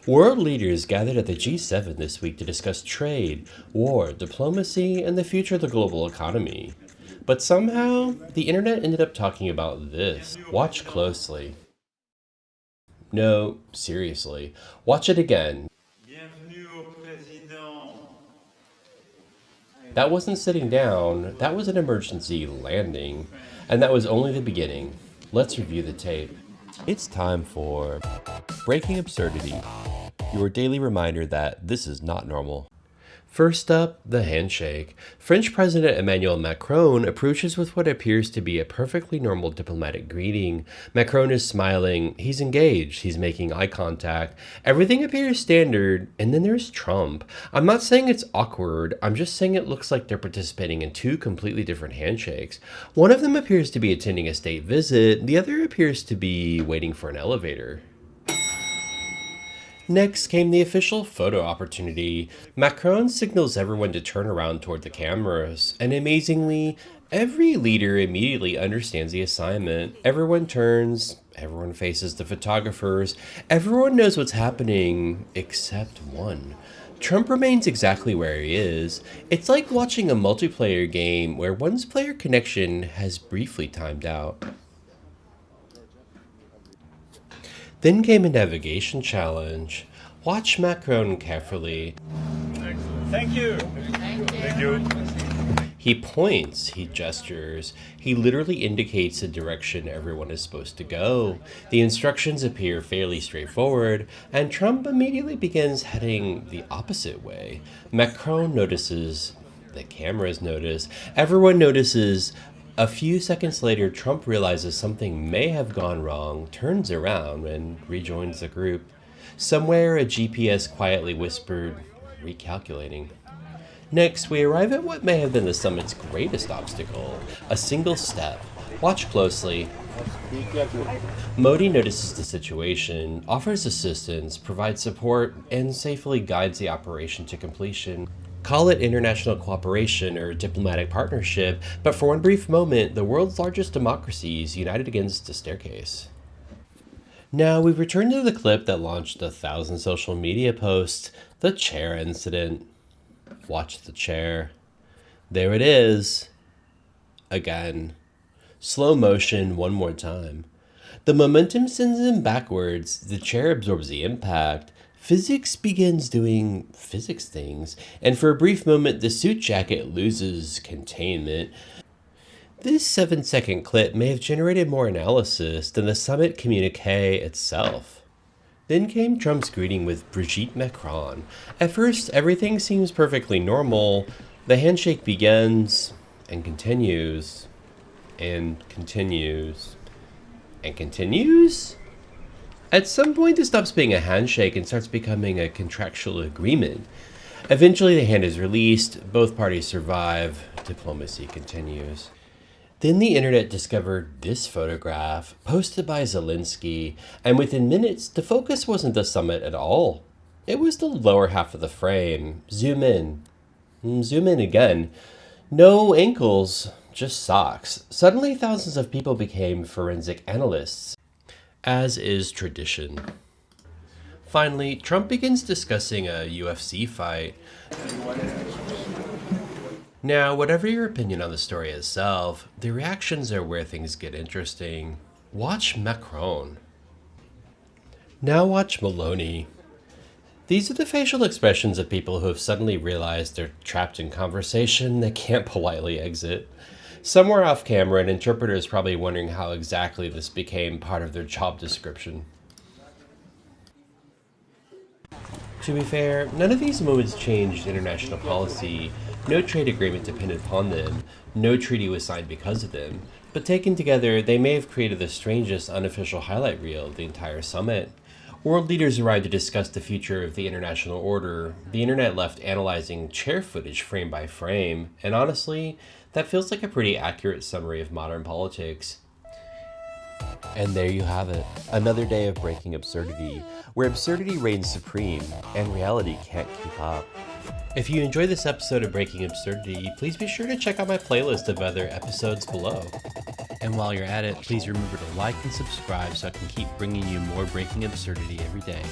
World leaders gathered at the G7 this week to discuss trade, war, diplomacy, and the future of the global economy. But somehow, the internet ended up talking about this. Watch closely. No, seriously. Watch it again. That wasn't sitting down, that was an emergency landing. And that was only the beginning. Let's review the tape. It's time for Breaking Absurdity, your daily reminder that this is not normal. First up, the handshake. French President Emmanuel Macron approaches with what appears to be a perfectly normal diplomatic greeting. Macron is smiling, he's engaged, he's making eye contact. Everything appears standard, and then there's Trump. I'm not saying it's awkward, I'm just saying it looks like they're participating in two completely different handshakes. One of them appears to be attending a state visit, the other appears to be waiting for an elevator. Next came the official photo opportunity. Macron signals everyone to turn around toward the cameras, and amazingly, every leader immediately understands the assignment. Everyone turns, everyone faces the photographers, everyone knows what's happening, except one. Trump remains exactly where he is. It's like watching a multiplayer game where one's player connection has briefly timed out. Then came a navigation challenge. Watch Macron carefully. Thank you. Thank you. He points, he gestures, he literally indicates the direction everyone is supposed to go. The instructions appear fairly straightforward, and Trump immediately begins heading the opposite way. Macron notices, the cameras notice, everyone notices. A few seconds later, Trump realizes something may have gone wrong, turns around, and rejoins the group. Somewhere, a GPS quietly whispered, recalculating. Next, we arrive at what may have been the summit's greatest obstacle, a single step. Watch closely. Modi notices the situation, offers assistance, provides support, and safely guides the operation to completion. Call it international cooperation or diplomatic partnership, but for one brief moment, the world's largest democracies united against a staircase. Now we return to the clip that launched 1,000 social media posts, the chair incident. Watch the chair. There it is. Again. Slow motion one more time. The momentum sends him backwards, the chair absorbs the impact. Physics begins doing physics things, and for a brief moment, the suit jacket loses containment. This 7-second clip may have generated more analysis than the summit communique itself. Then came Trump's greeting with Brigitte Macron. At first, everything seems perfectly normal. The handshake begins, and continues, and continues, and continues. At some point, this stops being a handshake and starts becoming a contractual agreement. Eventually, the hand is released, both parties survive, diplomacy continues. Then the internet discovered this photograph, posted by Zelensky, and within minutes, the focus wasn't the summit at all. It was the lower half of the frame. Zoom in. Zoom in again. No ankles, just socks. Suddenly, thousands of people became forensic analysts, as is tradition. Finally, Trump begins discussing a UFC fight. Now, whatever your opinion on the story itself, the reactions are where things get interesting. Watch Macron. Now watch Maloney. These are the facial expressions of people who have suddenly realized they're trapped in conversation they can't politely exit. Somewhere off camera, an interpreter is probably wondering how exactly this became part of their job description. To be fair, none of these moments changed international policy. No trade agreement depended upon them. No treaty was signed because of them. But taken together, they may have created the strangest unofficial highlight reel of the entire summit. World leaders arrived to discuss the future of the international order. The internet left analyzing chair footage frame by frame, and honestly, that feels like a pretty accurate summary of modern politics. And there you have it, another day of Breaking Absurdity, where absurdity reigns supreme and reality can't keep up. If you enjoyed this episode of Breaking Absurdity, please be sure to check out my playlist of other episodes below. And while you're at it, please remember to like and subscribe so I can keep bringing you more Breaking Absurdity every day.